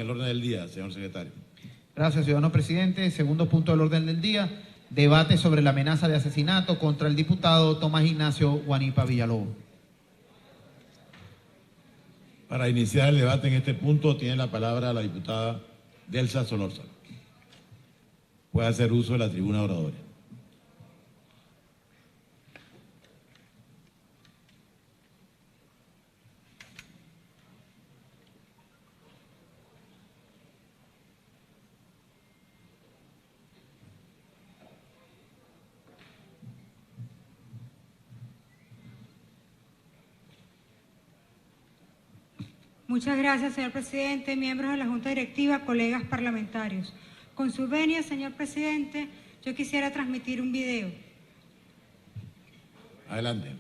al orden del día, señor secretario. Gracias, ciudadano presidente. Segundo punto del orden del día, debate sobre la amenaza de asesinato contra el diputado Tomás Ignacio Guanipa Villalobos. Para iniciar el debate en este punto tiene la palabra la diputada Delsa Solórzano. Puede hacer uso de la tribuna oradora. Muchas gracias, señor presidente, miembros de la Junta Directiva, colegas parlamentarios. Con su venia, señor presidente, yo quisiera transmitir un video. Adelante.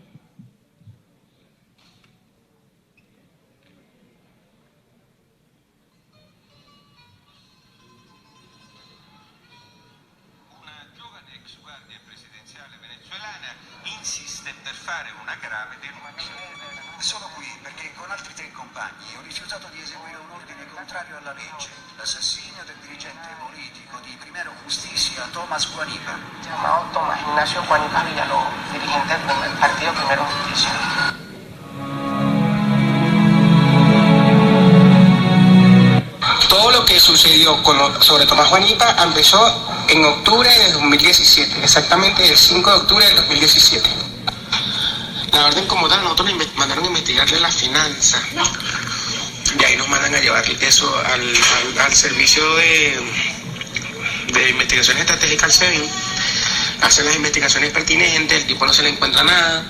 Una giovane ex guardia presidenziale venezuelana insiste per fare una grave denuncia. Sono qui perché con altri 3 compagni ho rifiutato di eseguire un ordine contrario alla legge, l'assassinio del dirigente politico di Primero Justicia, Tomás Guanipa. Llamado Tomás Ignacio Guanipa Villalobos, dirigente del partido Primero Justicia. Todo lo que sucedió sobre Tomás Guanipa empezó en octubre de 2017, exactamente el 5 de octubre de 2017. La orden como tal, nosotros nos mandaron a investigarle la finanza y ahí nos mandan a llevar eso al servicio de investigación estratégica, al SEBIN, hacen las investigaciones pertinentes, el tipo no se le encuentra nada.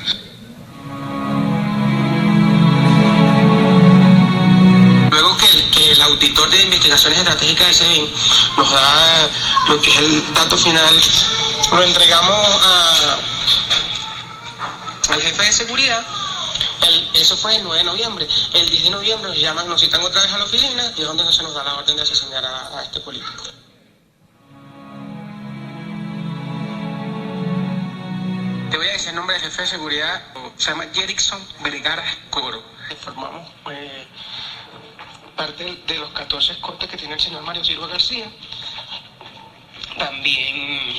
Luego que el auditor de investigaciones estratégicas del SEBIN nos da lo que es el dato final, lo entregamos al jefe de seguridad. Eso fue el 9 de noviembre. El 10 de noviembre nos citan otra vez a la oficina y es donde se nos da la orden de asesinar a este político. Te voy a decir el nombre del jefe de seguridad, se llama Jerickson Vergara Coro. Formamos parte de los 14 escoltas que tiene el señor Mario Silva García. También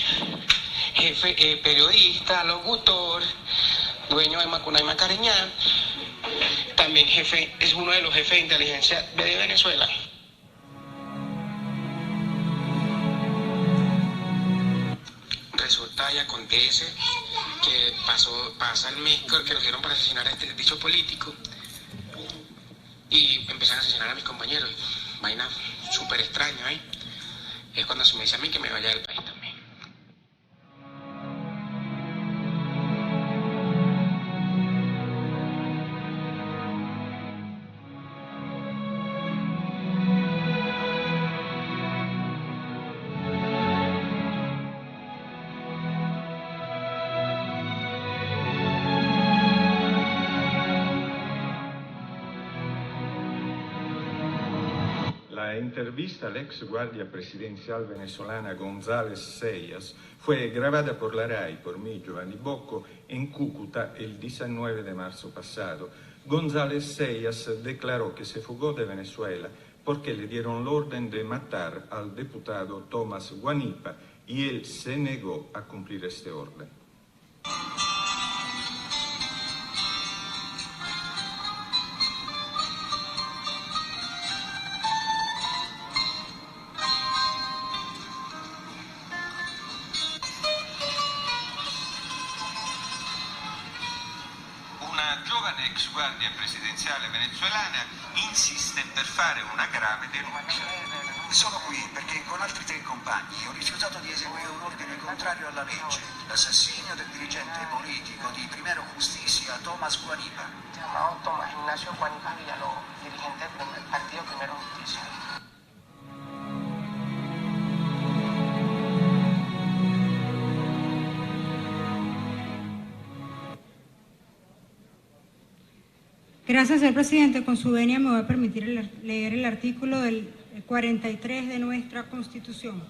jefe, periodista, locutor, dueño de Macunaíma Cariñán, también es uno de los jefes de inteligencia de Venezuela. Resulta y acontece que pasa el mes que nos dieron para asesinar a dicho político y empiezan a asesinar a mis compañeros. Vaina súper extraña, ¿eh? Es cuando se me dice a mí que me vaya del país también. La entrevista al ex guardia presidencial venezolana González Seyas fue grabada por la RAI, por mí, Giovanni Bocco, en Cúcuta el 19 de marzo pasado. González Seyas declaró que se fugó de Venezuela porque le dieron la orden de matar al diputado Tomás Guanipa y él se negó a cumplir este orden. Una giovane ex guardia presidenziale venezuelana insiste per fare una grave denuncia. Sono qui perché con altri 3 compagni ho rifiutato di eseguire un ordine contrario alla legge, l'assassinio del dirigente politico di Primero Justicia, Tomás Guanipa. Llamado Tomás Ignacio Guanipa Villalobos, dirigente del partido Primero Justicia. Gracias, señor presidente. Con su venia me voy a permitir leer el artículo del 43 de nuestra Constitución.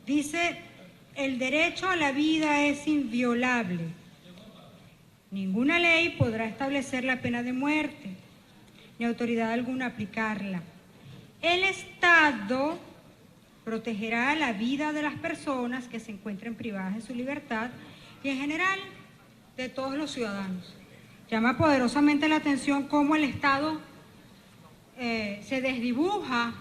Dice, el derecho a la vida es inviolable. Ninguna ley podrá establecer la pena de muerte, ni autoridad alguna aplicarla. el Estado protegerá la vida de las personas que se encuentren privadas de su libertad y en general de todos los ciudadanos. Llama poderosamente la atención cómo el Estado se desdibuja,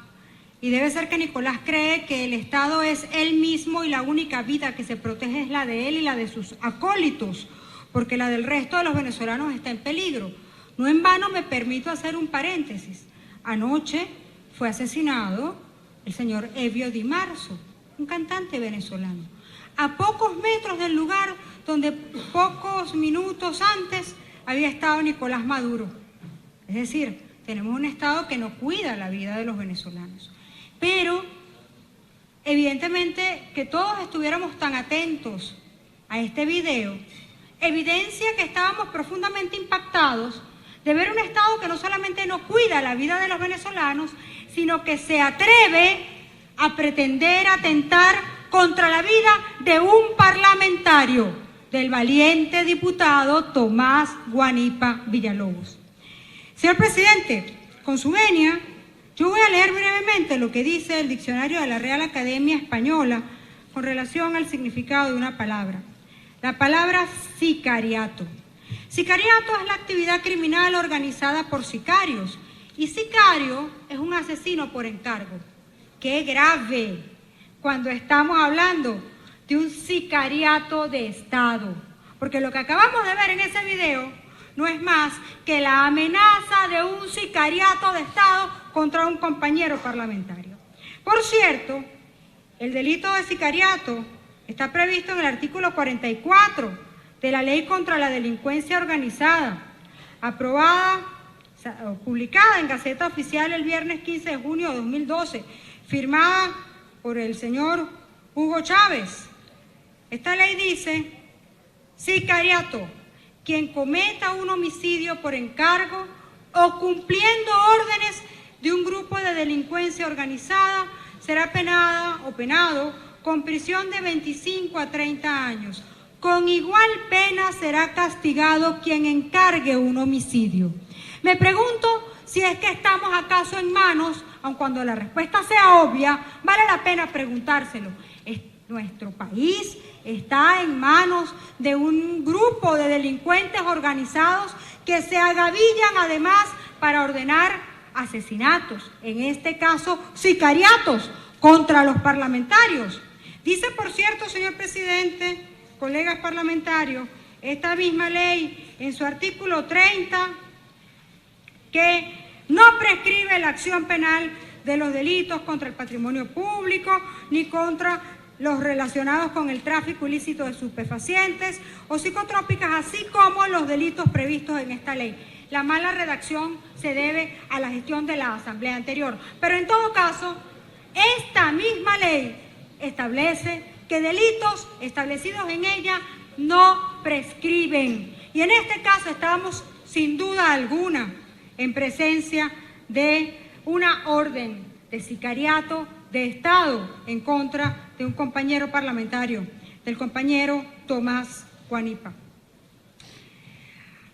y debe ser que Nicolás cree que el Estado es él mismo y la única vida que se protege es la de él y la de sus acólitos, porque la del resto de los venezolanos está en peligro. No en vano me permito hacer un paréntesis. Anoche fue asesinado el señor Evio Di Marzo, un cantante venezolano, a pocos metros del lugar donde pocos minutos antes había estado Nicolás Maduro. Es decir, tenemos un Estado que no cuida la vida de los venezolanos. Pero, evidentemente, que todos estuviéramos tan atentos a este video, evidencia que estábamos profundamente impactados de ver un Estado que no solamente no cuida la vida de los venezolanos, sino que se atreve a pretender atentar contra la vida de un parlamentario, del valiente diputado Tomás Guanipa Villalobos. Señor presidente, con su venia, yo voy a leer brevemente lo que dice el diccionario de la Real Academia Española con relación al significado de una palabra. La palabra sicariato. Sicariato es la actividad criminal organizada por sicarios y sicario es un asesino por encargo. ¡Qué grave! Cuando estamos hablando de un sicariato de Estado, porque lo que acabamos de ver en ese video no es más que la amenaza de un sicariato de Estado contra un compañero parlamentario. Por cierto, el delito de sicariato está previsto en el artículo 44 de la Ley contra la Delincuencia Organizada, aprobada o publicada en Gaceta Oficial el viernes 15 de junio de 2012, firmada por el señor Hugo Chávez. Esta ley dice: sicariato, quien cometa un homicidio por encargo o cumpliendo órdenes de un grupo de delincuencia organizada, será penada o penado con prisión de 25 a 30 años. Con igual pena será castigado quien encargue un homicidio. Me pregunto si es que estamos acaso en manos, aun cuando la respuesta sea obvia, vale la pena preguntárselo. Nuestro país está en manos de un grupo de delincuentes organizados que se agavillan además para ordenar asesinatos, en este caso sicariatos, contra los parlamentarios. Dice, por cierto, señor presidente, colegas parlamentarios, esta misma ley en su artículo 30 que no prescribe la acción penal de los delitos contra el patrimonio público ni contra los relacionados con el tráfico ilícito de estupefacientes o psicotrópicas, así como los delitos previstos en esta ley. La mala redacción se debe a la gestión de la asamblea anterior. Pero en todo caso, esta misma ley establece que delitos establecidos en ella no prescriben. Y en este caso estamos, sin duda alguna, en presencia de una orden de sicariato de Estado en contra de un compañero parlamentario, del compañero Tomás Guanipa.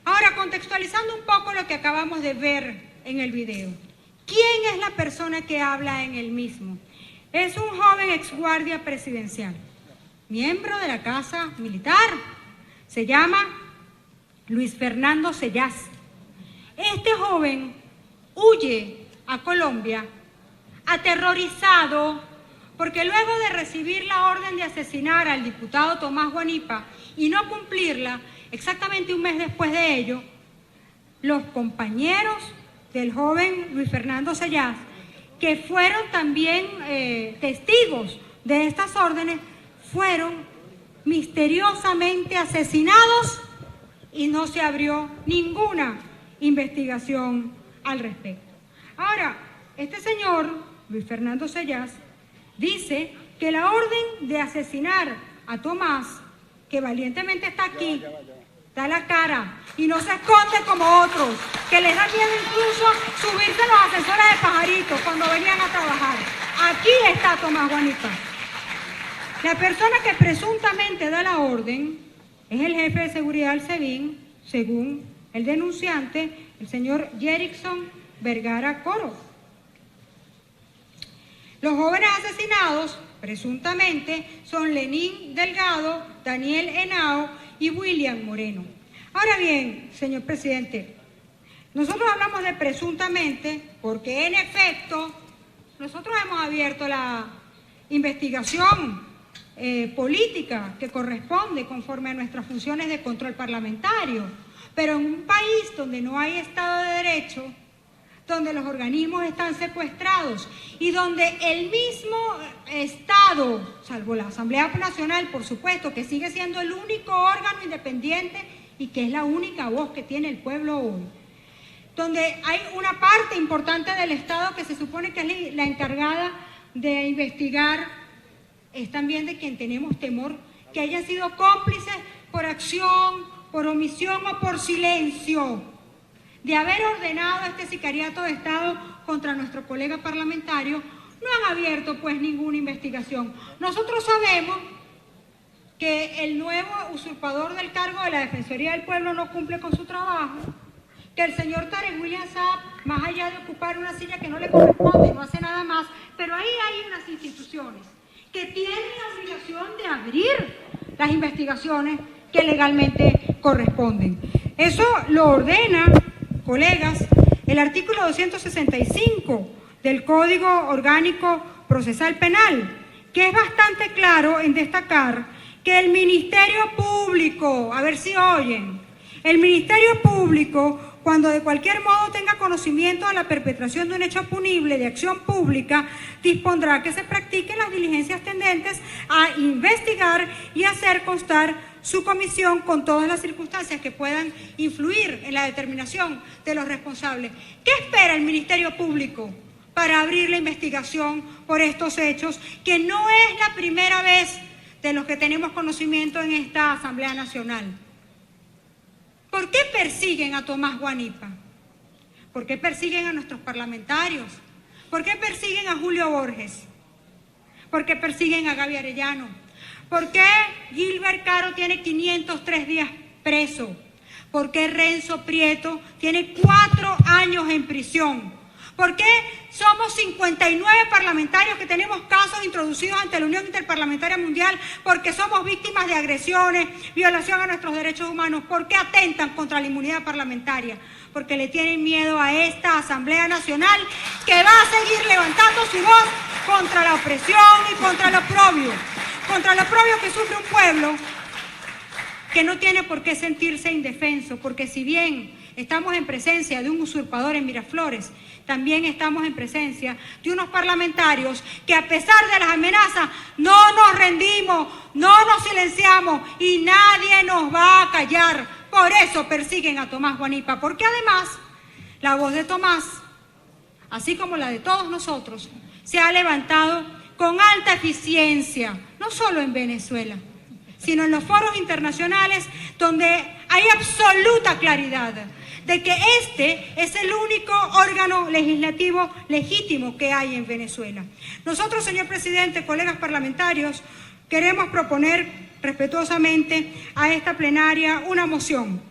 Ahora, contextualizando un poco lo que acabamos de ver en el video. ¿Quién es la persona que habla en el mismo? Es un joven exguardia presidencial, miembro de la Casa Militar. Se llama Luis Fernando Sellás. Este joven huye a Colombia aterrorizado porque luego de recibir la orden de asesinar al diputado Tomás Guanipa y no cumplirla, exactamente un mes después de ello, los compañeros del joven Luis Fernando Sellás, que fueron también testigos de estas órdenes, fueron misteriosamente asesinados y no se abrió ninguna investigación al respecto. Ahora, este señor, Luis Fernando Sellás, dice que la orden de asesinar a Tomás, que valientemente está aquí, da la cara y no se esconde como otros, que les da miedo incluso subirse a los ascensores de pajaritos cuando venían a trabajar. Aquí está Tomás Guanipa. La persona que presuntamente da la orden es el jefe de seguridad del SEBIN, según el denunciante, el señor Jerickson Vergara Coro. Los jóvenes asesinados, presuntamente, son Lenín Delgado, Daniel Henao y William Moreno. Ahora bien, señor presidente, nosotros hablamos de presuntamente porque, en efecto, nosotros hemos abierto la investigación política que corresponde conforme a nuestras funciones de control parlamentario. Pero en un país donde no hay Estado de Derecho, donde los organismos están secuestrados y donde el mismo Estado, salvo la Asamblea Nacional, por supuesto, que sigue siendo el único órgano independiente y que es la única voz que tiene el pueblo hoy, donde hay una parte importante del Estado que se supone que es la encargada de investigar, es también de quien tenemos temor que hayan sido cómplices por acción, por omisión o por silencio de haber ordenado este sicariato de Estado contra nuestro colega parlamentario. No han abierto pues ninguna investigación. Nosotros sabemos que el nuevo usurpador del cargo de la Defensoría del Pueblo no cumple con su trabajo, que el señor Tarek William Saab, más allá de ocupar una silla que no le corresponde, no hace nada más, pero ahí hay unas instituciones que tienen la obligación de abrir las investigaciones que legalmente corresponden. Eso lo ordena, colegas, el artículo 265 del Código Orgánico Procesal Penal, que es bastante claro en destacar que el Ministerio Público, a ver si oyen, el Ministerio Público, cuando de cualquier modo tenga conocimiento de la perpetración de un hecho punible de acción pública, dispondrá que se practiquen las diligencias tendentes a investigar y hacer constar su comisión con todas las circunstancias que puedan influir en la determinación de los responsables. ¿Qué espera el Ministerio Público para abrir la investigación por estos hechos, que no es la primera vez de los que tenemos conocimiento en esta Asamblea Nacional? ¿Por qué persiguen a Tomás Guanipa? ¿Por qué persiguen a nuestros parlamentarios? ¿Por qué persiguen a Julio Borges? ¿Por qué persiguen a Gaby Arellano? ¿Por qué Gilbert Caro tiene 503 días preso? ¿Por qué Renzo Prieto tiene 4 años en prisión? ¿Por qué somos 59 parlamentarios que tenemos casos introducidos ante la Unión Interparlamentaria Mundial porque somos víctimas de agresiones, violación a nuestros derechos humanos? ¿Por qué atentan contra la inmunidad parlamentaria? Porque le tienen miedo a esta Asamblea Nacional, que va a seguir levantando su voz contra la opresión y contra lo oprobio que sufre un pueblo que no tiene por qué sentirse indefenso, porque si bien estamos en presencia de un usurpador en Miraflores, también estamos en presencia de unos parlamentarios que, a pesar de las amenazas, no nos rendimos, no nos silenciamos y nadie nos va a callar. Por eso persiguen a Tomás Guanipa, porque además la voz de Tomás, así como la de todos nosotros, se ha levantado con alta eficiencia, no solo en Venezuela, sino en los foros internacionales, donde hay absoluta claridad de que este es el único órgano legislativo legítimo que hay en Venezuela. Nosotros, señor presidente, colegas parlamentarios, queremos proponer respetuosamente a esta plenaria una moción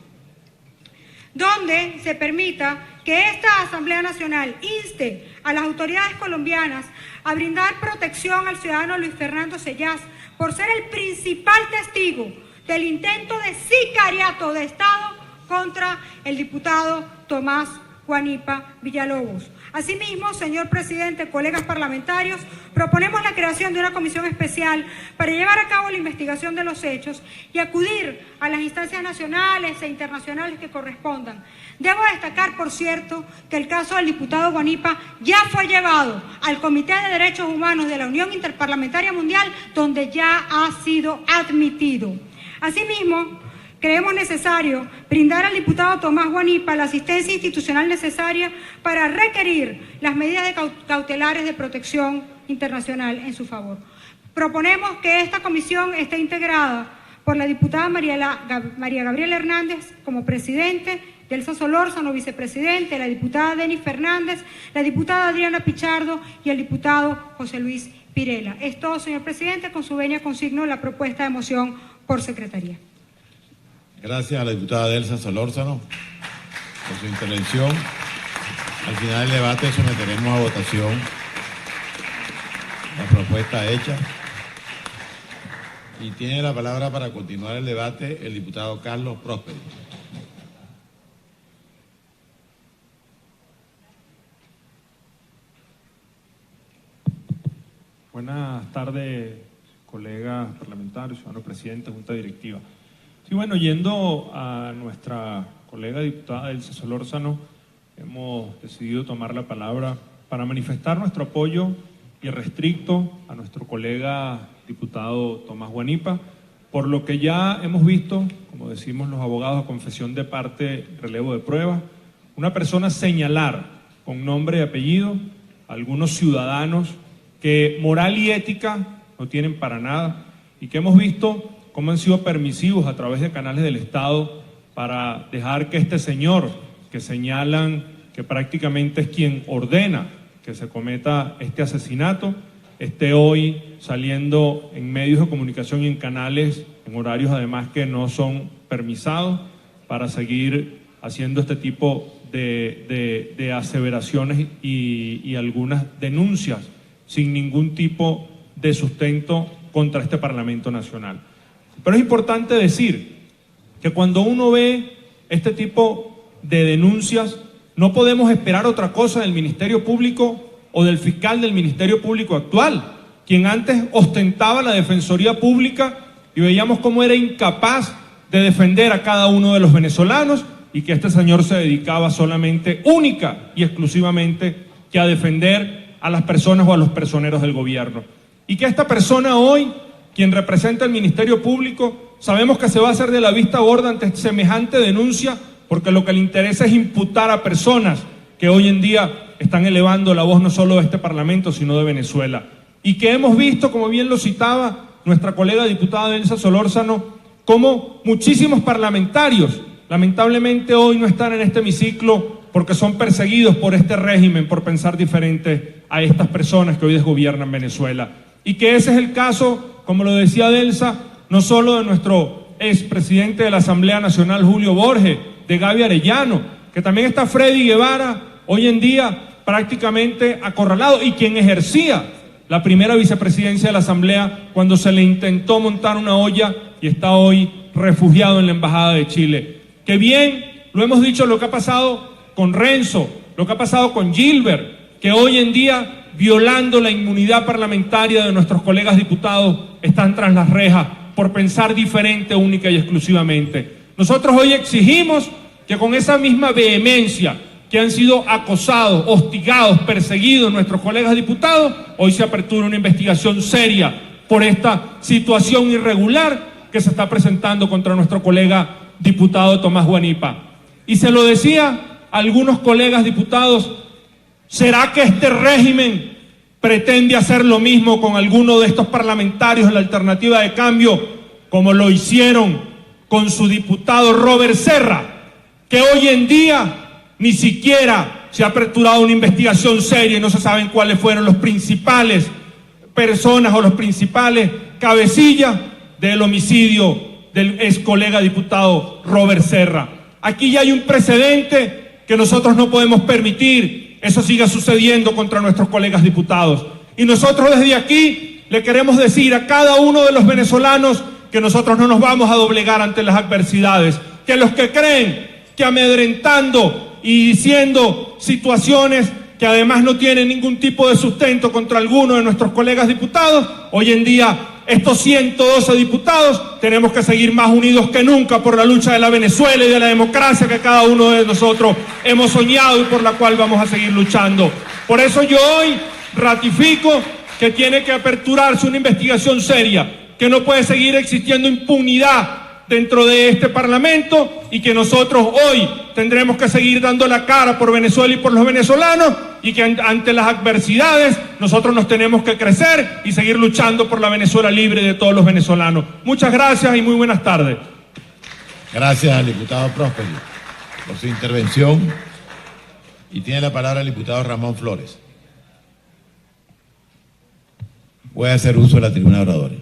donde se permita que esta Asamblea Nacional inste a las autoridades colombianas a brindar protección al ciudadano Luis Fernando Sellás por ser el principal testigo del intento de sicariato de Estado contra el diputado Tomás Guanipa Villalobos. Asimismo, señor presidente, colegas parlamentarios, proponemos la creación de una comisión especial para llevar a cabo la investigación de los hechos y acudir a las instancias nacionales e internacionales que correspondan. Debo destacar, por cierto, que el caso del diputado Guanipa ya fue llevado al Comité de Derechos Humanos de la Unión Interparlamentaria Mundial, donde ya ha sido admitido. Asimismo, creemos necesario brindar al diputado Tomás Guanipa la asistencia institucional necesaria para requerir las medidas cautelares de protección internacional en su favor. Proponemos que esta comisión esté integrada por la diputada María Gabriela Hernández como presidente, Delsa Solórzano vicepresidente, la diputada Denis Fernández, la diputada Adriana Pichardo y el diputado José Luis Pirela. Es todo, señor presidente. Con su venia consigno la propuesta de moción por secretaría. Gracias a la diputada Delsa Solórzano por su intervención. Al final del debate someteremos a votación la propuesta hecha. Y tiene la palabra para continuar el debate el diputado Carlos Próspero. Buenas tardes, colegas parlamentarios, ciudadano presidente, junta directiva. Sí, bueno, yendo a nuestra colega diputada Elsa Solórzano, hemos decidido tomar la palabra para manifestar nuestro apoyo irrestricto a nuestro colega diputado Tomás Guanipa, por lo que ya hemos visto, como decimos los abogados, a confesión de parte, relevo de pruebas, una persona señalar con nombre y apellido a algunos ciudadanos que moral y ética no tienen para nada y que hemos visto cómo han sido permisivos a través de canales del Estado para dejar que este señor, que señalan que prácticamente es quien ordena que se cometa este asesinato, esté hoy saliendo en medios de comunicación y en canales, en horarios además que no son permisados, para seguir haciendo este tipo de aseveraciones y algunas denuncias sin ningún tipo de sustento contra este Parlamento Nacional. Pero es importante decir que cuando uno ve este tipo de denuncias, no podemos esperar otra cosa del Ministerio Público o del fiscal del Ministerio Público actual, quien antes ostentaba la Defensoría Pública y veíamos cómo era incapaz de defender a cada uno de los venezolanos y que este señor se dedicaba solamente, única y exclusivamente, que a defender a las personas o a los personeros del gobierno. Y que esta persona hoy, quien representa el Ministerio Público, sabemos que se va a hacer de la vista gorda ante semejante denuncia, porque lo que le interesa es imputar a personas que hoy en día están elevando la voz no solo de este Parlamento, sino de Venezuela. Y que hemos visto, como bien lo citaba nuestra colega diputada Elsa Solórzano, cómo muchísimos parlamentarios, lamentablemente hoy no están en este hemiciclo porque son perseguidos por este régimen por pensar diferente a estas personas que hoy desgobiernan Venezuela. Y que ese es el caso, como lo decía Elsa, no solo de nuestro expresidente de la Asamblea Nacional, Julio Borges, de Gaby Arellano, que también está Freddy Guevara, hoy en día prácticamente acorralado, y quien ejercía la primera vicepresidencia de la Asamblea cuando se le intentó montar una olla y está hoy refugiado en la Embajada de Chile. Que bien, lo hemos dicho, lo que ha pasado con Renzo, lo que ha pasado con Gilbert, que hoy en día, violando la inmunidad parlamentaria de nuestros colegas diputados, están tras las rejas por pensar diferente, única y exclusivamente. Nosotros hoy exigimos que con esa misma vehemencia que han sido acosados, hostigados, perseguidos nuestros colegas diputados, hoy se apertura una investigación seria por esta situación irregular que se está presentando contra nuestro colega diputado Tomás Guanipa. Y se lo decía a algunos colegas diputados, ¿será que este régimen pretende hacer lo mismo con alguno de estos parlamentarios en la Alternativa de Cambio, como lo hicieron con su diputado Robert Serra, que hoy en día ni siquiera se ha aperturado una investigación seria y no se saben cuáles fueron los principales personas o los principales cabecillas del homicidio del ex colega diputado Robert Serra? Aquí ya hay un precedente que nosotros no podemos permitir eso siga sucediendo contra nuestros colegas diputados. Y nosotros desde aquí le queremos decir a cada uno de los venezolanos que nosotros no nos vamos a doblegar ante las adversidades, que los que creen que amedrentando y diciendo situaciones que además no tienen ningún tipo de sustento contra alguno de nuestros colegas diputados, hoy en día estos 112 diputados tenemos que seguir más unidos que nunca por la lucha de la Venezuela y de la democracia que cada uno de nosotros hemos soñado y por la cual vamos a seguir luchando. Por eso yo hoy ratifico que tiene que aperturarse una investigación seria, que no puede seguir existiendo impunidad dentro de este Parlamento y que nosotros hoy tendremos que seguir dando la cara por Venezuela y por los venezolanos y que ante las adversidades nosotros nos tenemos que crecer y seguir luchando por la Venezuela libre de todos los venezolanos. Muchas gracias y muy buenas tardes. Gracias al diputado Próspero por su intervención y tiene la palabra el diputado Ramón Flores. Voy a hacer uso de la tribuna oradora.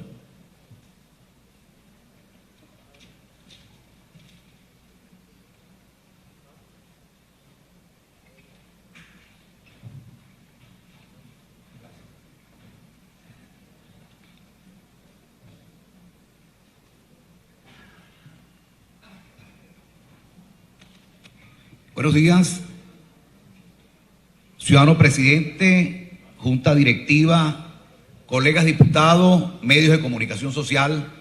Buenos días, ciudadano presidente, junta directiva, colegas diputados, medios de comunicación social,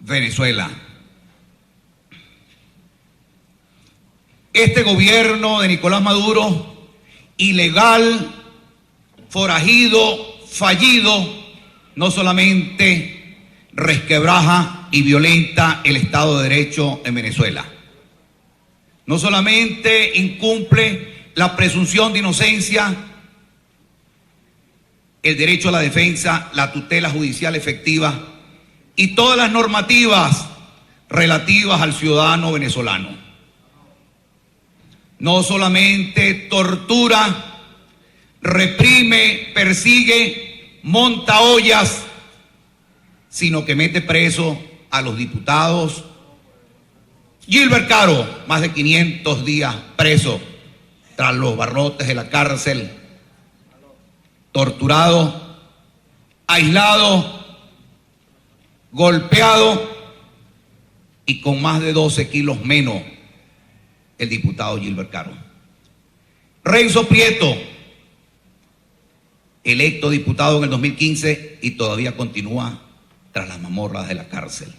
Venezuela. Este gobierno de Nicolás Maduro, ilegal, forajido, fallido, no solamente resquebraja y violenta el Estado de Derecho en Venezuela, no solamente incumple la presunción de inocencia, el derecho a la defensa, la tutela judicial efectiva y todas las normativas relativas al ciudadano venezolano. No solamente tortura, reprime, persigue, monta ollas, sino que mete preso a los diputados. Gilbert Caro, más de 500 días preso tras los barrotes de la cárcel, torturado, aislado, golpeado y con más de 12 kilos menos el diputado Gilbert Caro. Renzo Prieto, electo diputado en el 2015 y todavía continúa tras las mazmorras de la cárcel.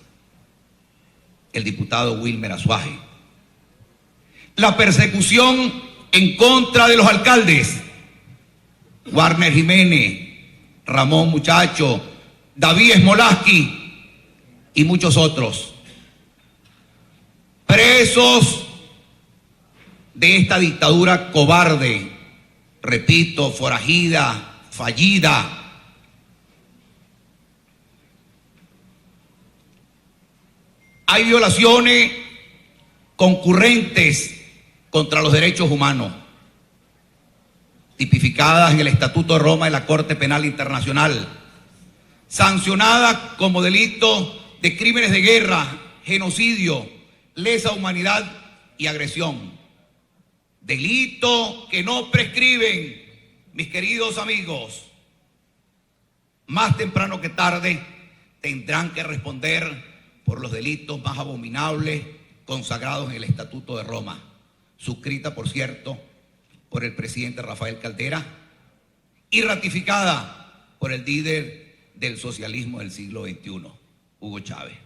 El diputado Wilmer Azuaje. La persecución en contra de los alcaldes, Warner Jiménez, Ramón Muchacho, David Smolaski y muchos otros. Presos de esta dictadura cobarde, repito, forajida, fallida. Hay violaciones concurrentes contra los derechos humanos, tipificadas en el Estatuto de Roma de la Corte Penal Internacional, sancionadas como delito de crímenes de guerra, genocidio, lesa humanidad y agresión. Delitos que no prescriben, mis queridos amigos. Más temprano que tarde tendrán que responder por los delitos más abominables consagrados en el Estatuto de Roma, suscrita, por cierto, por el presidente Rafael Caldera y ratificada por el líder del socialismo del siglo XXI, Hugo Chávez.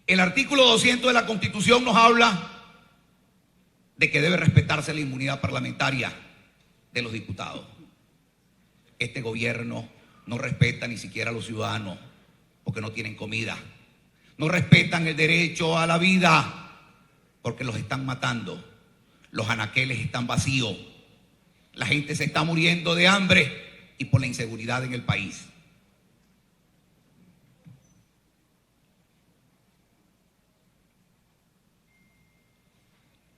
El artículo 200 de la Constitución nos habla de que debe respetarse la inmunidad parlamentaria de los diputados. Este gobierno no respeta ni siquiera a los ciudadanos porque no tienen comida. No respetan el derecho a la vida porque los están matando. Los anaqueles están vacíos. La gente se está muriendo de hambre y por la inseguridad en el país.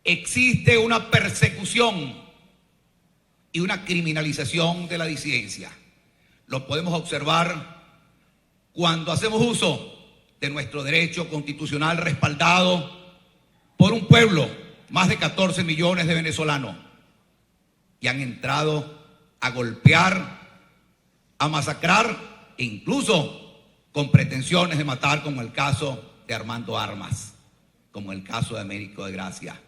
Existe una persecución y una criminalización de la disidencia. Lo podemos observar cuando hacemos uso de nuestro derecho constitucional respaldado por un pueblo, más de 14 millones de venezolanos, que han entrado a golpear, a masacrar e incluso con pretensiones de matar, como el caso de Armando Armas, como el caso de Américo de Gracia.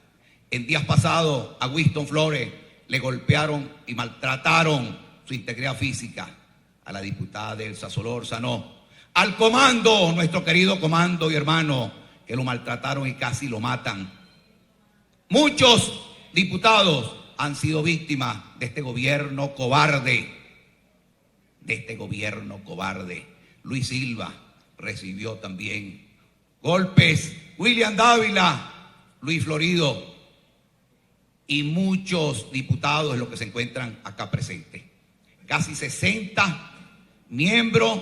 En días pasados a Winston Flores le golpearon y maltrataron su integridad física, a la diputada Delsa Solórzano, al comando, nuestro querido comando y hermano, que lo maltrataron y casi lo matan. Muchos diputados han sido víctimas de este gobierno cobarde, Luis Silva recibió también golpes, William Dávila, Luis Florido y muchos diputados de los que se encuentran acá presentes. Casi 60 miembros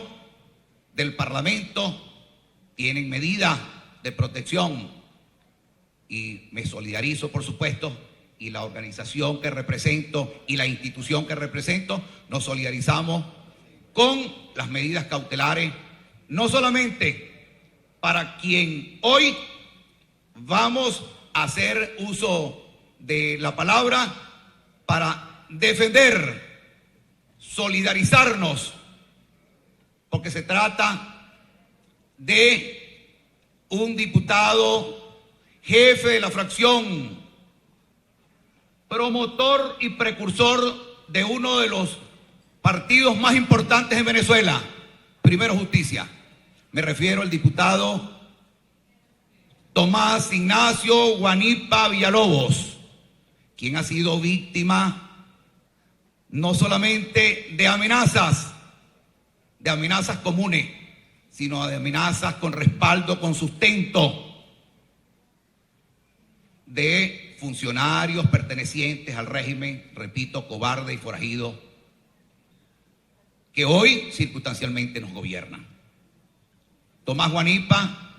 del Parlamento tienen medidas de protección y me solidarizo, por supuesto, y la organización que represento y la institución que represento nos solidarizamos con las medidas cautelares, no solamente para quien hoy vamos a hacer uso de la palabra para defender, solidarizarnos, porque se trata de un diputado jefe de la fracción, promotor y precursor de uno de los partidos más importantes en Venezuela, Primero Justicia. Me refiero al diputado Tomás Ignacio Guanipa Villalobos, quien ha sido víctima no solamente de amenazas comunes, sino de amenazas con respaldo, con sustento de funcionarios pertenecientes al régimen, repito, cobarde y forajido, que hoy circunstancialmente nos gobiernan. Tomás Guanipa,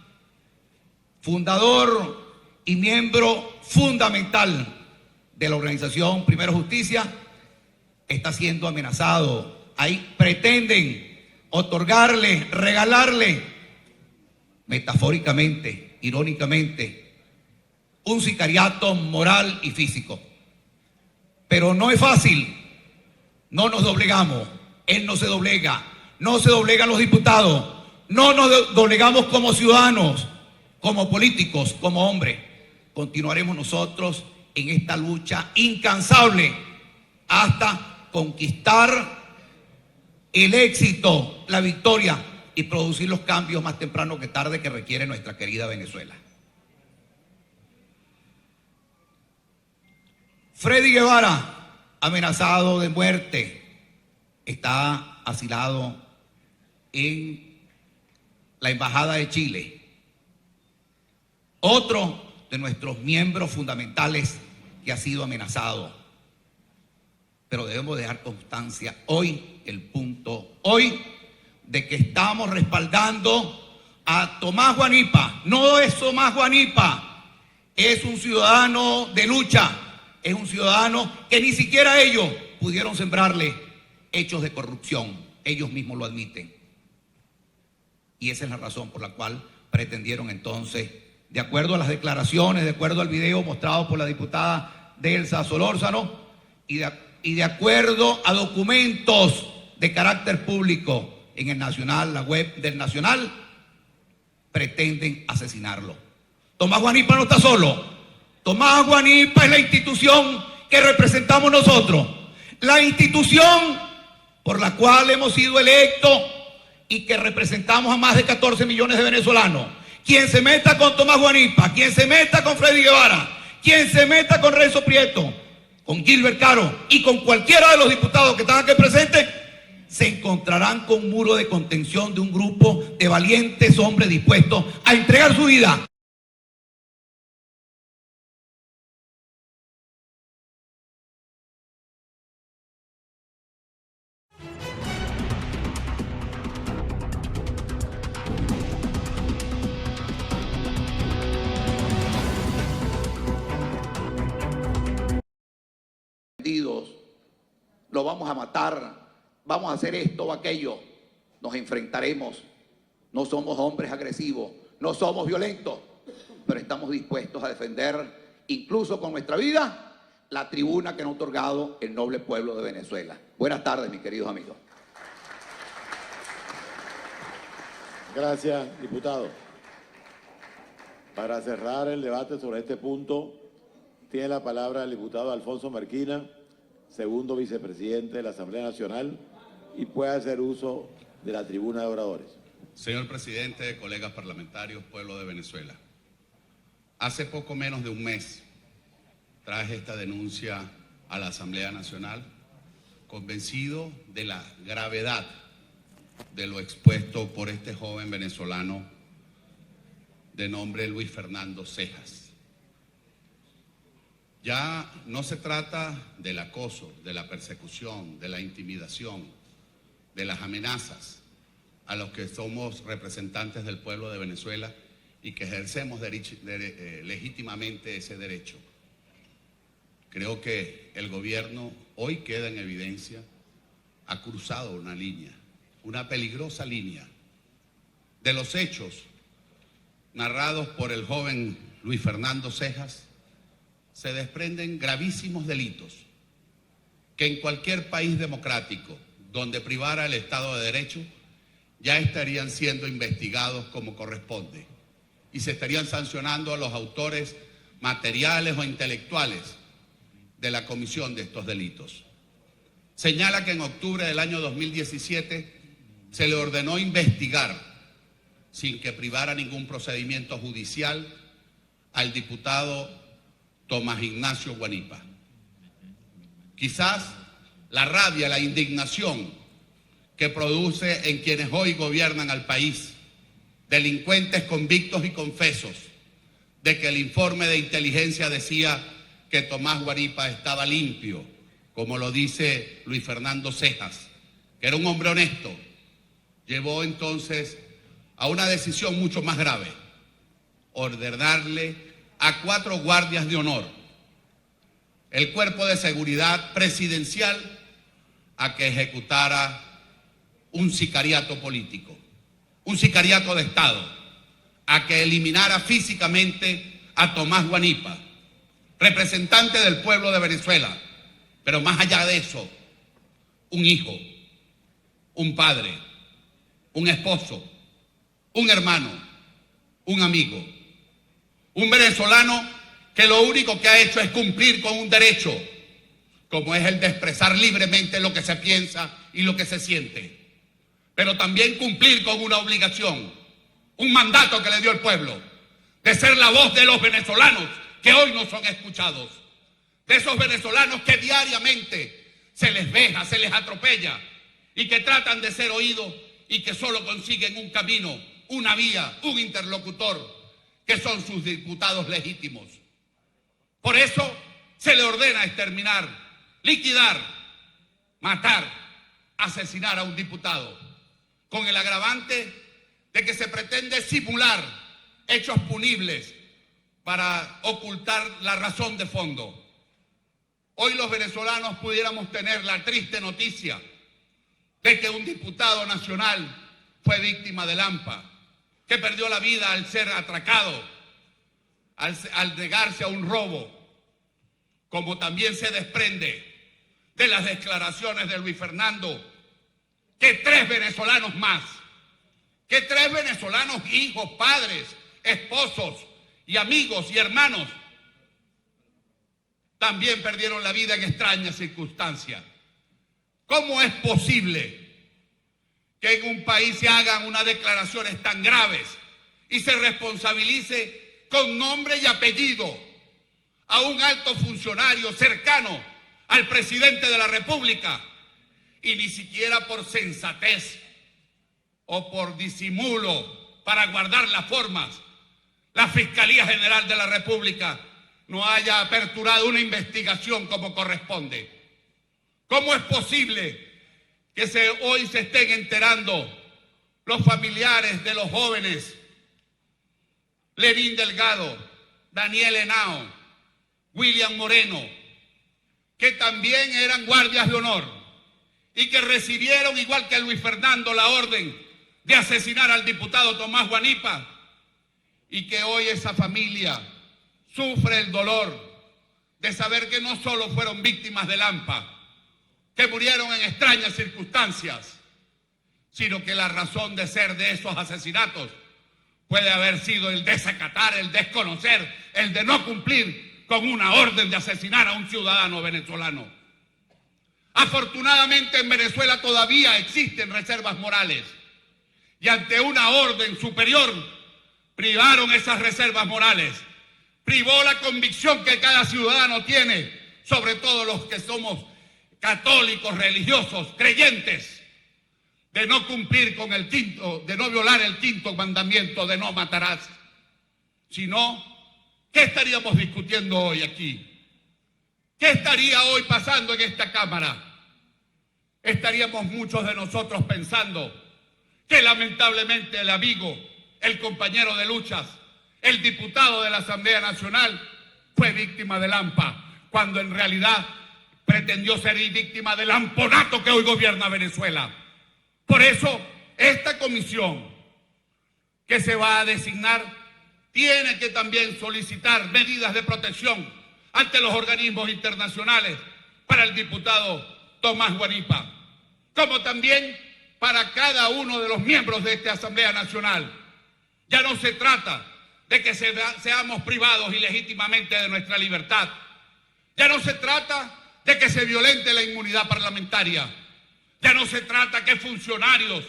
fundador y miembro fundamental de la organización Primero Justicia, está siendo amenazado. Ahí pretenden otorgarle, regalarle, metafóricamente, irónicamente, un sicariato moral y físico. Pero no es fácil, no nos doblegamos, él no se doblega, no se doblegan los diputados, no nos doblegamos como ciudadanos, como políticos, como hombres. Continuaremos nosotros en esta lucha incansable hasta conquistar el éxito, la victoria y producir los cambios más temprano que tarde que requiere nuestra querida Venezuela. Freddy Guevara, amenazado de muerte, está asilado en la Embajada de Chile. Otro de nuestros miembros fundamentales que ha sido amenazado. Pero debemos dejar constancia hoy, el punto hoy, de que estamos respaldando a Tomás Guanipa. No es Tomás Guanipa, es un ciudadano de lucha, es un ciudadano que ni siquiera ellos pudieron sembrarle hechos de corrupción. Ellos mismos lo admiten. Y esa es la razón por la cual pretendieron entonces, de acuerdo a las declaraciones, de acuerdo al video mostrado por la diputada Delsa Solórzano y de acuerdo a documentos de carácter público en el Nacional, la web del Nacional, pretenden asesinarlo. Tomás Guanipa no está solo. Tomás Guanipa es la institución que representamos nosotros, la institución por la cual hemos sido electos y que representamos a más de 14 millones de venezolanos. Quien se meta con Tomás Guanipa, quien se meta con Freddy Guevara, quien se meta con Renzo Prieto, con Gilbert Caro y con cualquiera de los diputados que están aquí presentes, se encontrarán con un muro de contención de un grupo de valientes hombres dispuestos a entregar su vida. Lo vamos a matar, vamos a hacer esto o aquello. Nos enfrentaremos. No somos hombres agresivos, no somos violentos, pero estamos dispuestos a defender, incluso con nuestra vida, la tribuna que nos ha otorgado el noble pueblo de Venezuela. Buenas tardes, mis queridos amigos. Gracias, diputado. Para cerrar el debate sobre este punto, tiene la palabra el diputado Alfonso Marquina, segundo vicepresidente de la Asamblea Nacional, y puede hacer uso de la tribuna de oradores. Señor presidente, colegas parlamentarios, pueblo de Venezuela. Hace poco menos de un mes traje esta denuncia a la Asamblea Nacional, convencido de la gravedad de lo expuesto por este joven venezolano de nombre Luis Fernando Cejas. Ya no se trata del acoso, de la persecución, de la intimidación, de las amenazas a los que somos representantes del pueblo de Venezuela y que ejercemos legítimamente ese derecho. Creo que el gobierno hoy queda en evidencia, ha cruzado una línea, una peligrosa línea, de los hechos narrados por el joven Luis Fernando Cejas. Se desprenden gravísimos delitos que en cualquier país democrático donde privara el Estado de Derecho ya estarían siendo investigados como corresponde. y se estarían sancionando a los autores materiales o intelectuales de la comisión de estos delitos. Señala que en octubre del año 2017 se le ordenó investigar, sin que privara ningún procedimiento judicial, al diputado Tomás Ignacio Guanipa. Quizás la rabia, la indignación que produce en quienes hoy gobiernan al país, delincuentes convictos y confesos, de que el informe de inteligencia decía que Tomás Guanipa estaba limpio, como lo dice Luis Fernando Cejas, que era un hombre honesto, llevó entonces a una decisión mucho más grave: ordenarle a 4 guardias de honor, el cuerpo de seguridad presidencial, a que ejecutara un sicariato político, un sicariato de Estado, a que eliminara físicamente a Tomás Guanipa, representante del pueblo de Venezuela, pero más allá de eso, un hijo, un padre, un esposo, un hermano, un amigo, un venezolano que lo único que ha hecho es cumplir con un derecho, como es el de expresar libremente lo que se piensa y lo que se siente, pero también cumplir con una obligación, un mandato que le dio el pueblo, de ser la voz de los venezolanos que hoy no son escuchados, de esos venezolanos que diariamente se les veja, se les atropella y que tratan de ser oídos y que solo consiguen un camino, una vía, un interlocutor, que son sus diputados legítimos. Por eso se le ordena exterminar, liquidar, matar, asesinar a un diputado, con el agravante de que se pretende simular hechos punibles para ocultar la razón de fondo. Hoy los venezolanos pudiéramos tener la triste noticia de que un diputado nacional fue víctima del AMPA, que perdió la vida al ser atracado, al negarse a un robo, como también se desprende de las declaraciones de Luis Fernando, que 3 venezolanos más, que 3 venezolanos, hijos, padres, esposos y amigos y hermanos, también perdieron la vida en extrañas circunstancias. ¿Cómo es posible que en un país se hagan unas declaraciones tan graves y se responsabilice con nombre y apellido a un alto funcionario cercano al presidente de la República, y ni siquiera por sensatez o por disimulo para guardar las formas, la Fiscalía General de la República no haya aperturado una investigación como corresponde? ¿Cómo es posible que hoy se estén enterando los familiares de los jóvenes Lenín Delgado, Daniel Henao, William Moreno, que también eran guardias de honor y que recibieron, igual que Luis Fernando, la orden de asesinar al diputado Tomás Guanipa, y que hoy esa familia sufre el dolor de saber que no solo fueron víctimas del AMPA, que murieron en extrañas circunstancias, sino que la razón de ser de esos asesinatos puede haber sido el desacatar, el desconocer, el de no cumplir con una orden de asesinar a un ciudadano venezolano. Afortunadamente en Venezuela todavía existen reservas morales, y ante una orden superior privaron esas reservas morales, privó la convicción que cada ciudadano tiene, sobre todo los que somos católicos, religiosos, creyentes, de no cumplir con el quinto, de no violar el 5.º mandamiento de no matarás. Si no, ¿qué estaríamos discutiendo hoy aquí? ¿Qué estaría hoy pasando en esta Cámara? Estaríamos muchos de nosotros pensando que lamentablemente el amigo, el compañero de luchas, el diputado de la Asamblea Nacional fue víctima del AMPA, cuando en realidad pretendió ser víctima del amponato que hoy gobierna Venezuela. Por eso, esta comisión que se va a designar tiene que también solicitar medidas de protección ante los organismos internacionales para el diputado Tomás Guanipa, como también para cada uno de los miembros de esta Asamblea Nacional. Ya no se trata de que seamos privados ilegítimamente de nuestra libertad. Ya no se trata de que se violente la inmunidad parlamentaria. Ya no se trata que funcionarios,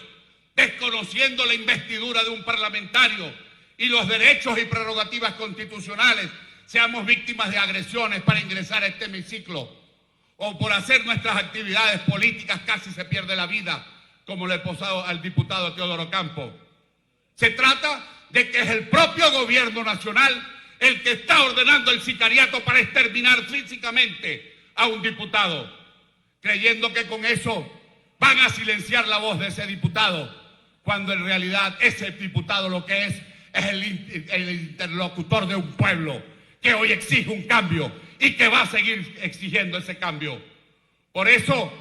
desconociendo la investidura de un parlamentario y los derechos y prerrogativas constitucionales, seamos víctimas de agresiones para ingresar a este hemiciclo, o por hacer nuestras actividades políticas casi se pierde la vida, como le he pasado al diputado Teodoro Campo. Se trata de que es el propio gobierno nacional el que está ordenando el sicariato para exterminar físicamente a un diputado, creyendo que con eso van a silenciar la voz de ese diputado, cuando en realidad ese diputado lo que es el interlocutor de un pueblo que hoy exige un cambio y que va a seguir exigiendo ese cambio. Por eso,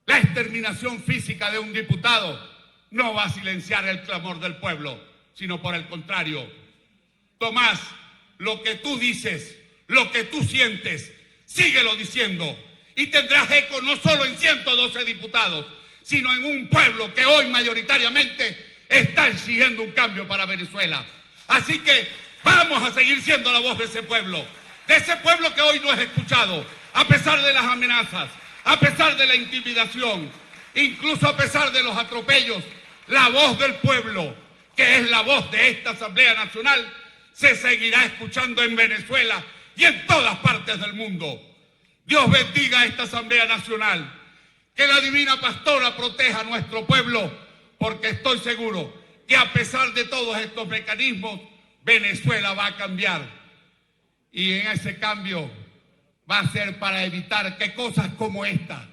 la exterminación física de un diputado no va a silenciar el clamor del pueblo, sino por el contrario. Tomás, lo que tú dices, lo que tú sientes, síguelo diciendo y tendrás eco no solo en 112 diputados, sino en un pueblo que hoy mayoritariamente está exigiendo un cambio para Venezuela. Así que vamos a seguir siendo la voz de ese pueblo que hoy no es escuchado, a pesar de las amenazas, a pesar de la intimidación, incluso a pesar de los atropellos. La voz del pueblo, que es la voz de esta Asamblea Nacional, se seguirá escuchando en Venezuela y en todas partes del mundo. Dios bendiga a esta Asamblea Nacional, que la Divina Pastora proteja a nuestro pueblo, porque estoy seguro que a pesar de todos estos mecanismos, Venezuela va a cambiar. Y en ese cambio va a ser para evitar que cosas como esta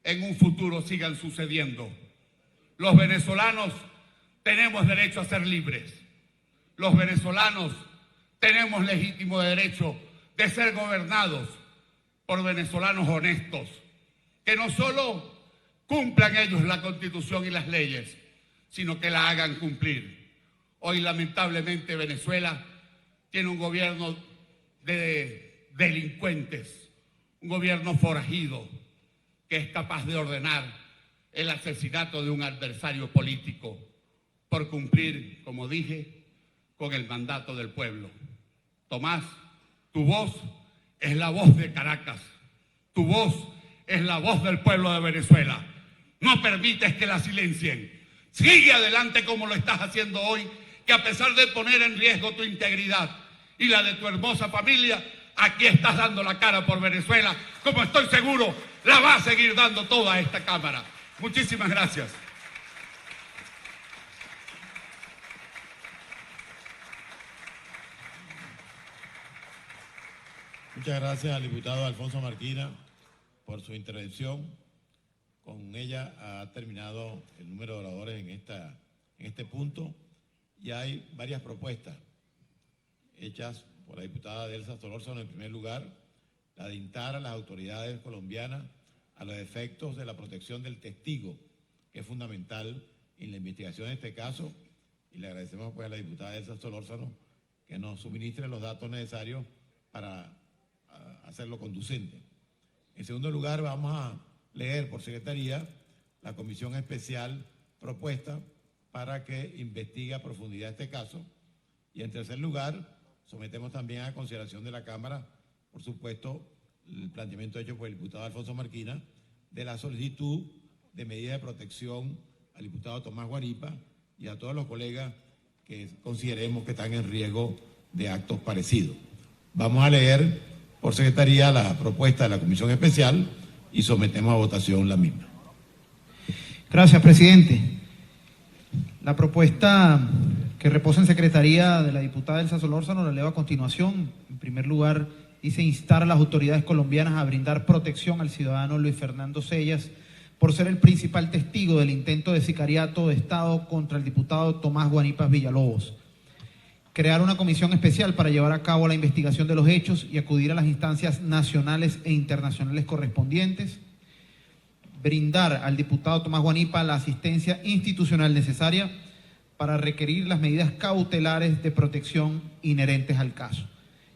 en un futuro sigan sucediendo. Los venezolanos tenemos derecho a ser libres. Los venezolanos tenemos legítimo derecho de ser gobernados por venezolanos honestos, que no solo cumplan ellos la Constitución y las leyes, sino que la hagan cumplir. Hoy, lamentablemente, Venezuela tiene un gobierno de delincuentes, un gobierno forajido, que es capaz de ordenar el asesinato de un adversario político por cumplir, como dije, con el mandato del pueblo. Tomás, tu voz es la voz de Caracas, tu voz es la voz del pueblo de Venezuela. No permites que la silencien. Sigue adelante como lo estás haciendo hoy, que a pesar de poner en riesgo tu integridad y la de tu hermosa familia, aquí estás dando la cara por Venezuela, como estoy seguro la va a seguir dando toda esta Cámara. Muchísimas gracias. Muchas gracias al diputado Alfonso Marquina por su intervención. Con ella ha terminado el número de oradores en este punto y hay varias propuestas hechas por la diputada Delsa Solórzano. En primer lugar, la de instar a las autoridades colombianas a los efectos de la protección del testigo, que es fundamental en la investigación de este caso, y le agradecemos pues a la diputada Delsa Solórzano que nos suministre los datos necesarios para hacerlo conducente. En segundo lugar, vamos a leer por secretaría la comisión especial propuesta para que investigue a profundidad este caso. Y en tercer lugar, sometemos también a consideración de la Cámara, por supuesto, el planteamiento hecho por el diputado Alfonso Marquina de la solicitud de medida de protección al diputado Tomás Guanipa y a todos los colegas que consideremos que están en riesgo de actos parecidos. Vamos a leer por secretaría la propuesta de la comisión especial y sometemos a votación la misma. Gracias, presidente. La propuesta que reposa en secretaría de la diputada Delsa Solórzano la leo a continuación. En primer lugar, dice instar a las autoridades colombianas a brindar protección al ciudadano Luis Fernando Sellas por ser el principal testigo del intento de sicariato de Estado contra el diputado Tomás Guanipas Villalobos. Crear una comisión especial para llevar a cabo la investigación de los hechos y acudir a las instancias nacionales e internacionales correspondientes. Brindar al diputado Tomás Guanipa la asistencia institucional necesaria para requerir las medidas cautelares de protección inherentes al caso.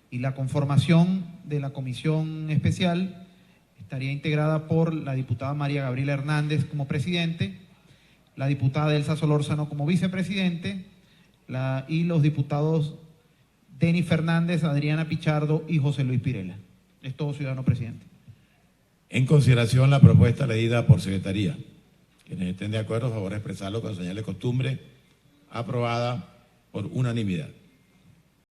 Y la conformación de la comisión especial estaría integrada por la diputada María Gabriela Hernández como presidente, la diputada Delsa Solórzano como vicepresidente, y los diputados Denis Fernández, Adriana Pichardo y José Luis Pirela. Es todo, ciudadano presidente. En consideración la propuesta leída por secretaría. Quienes estén de acuerdo, a favor de expresarlo con señal de costumbre. Aprobada por unanimidad.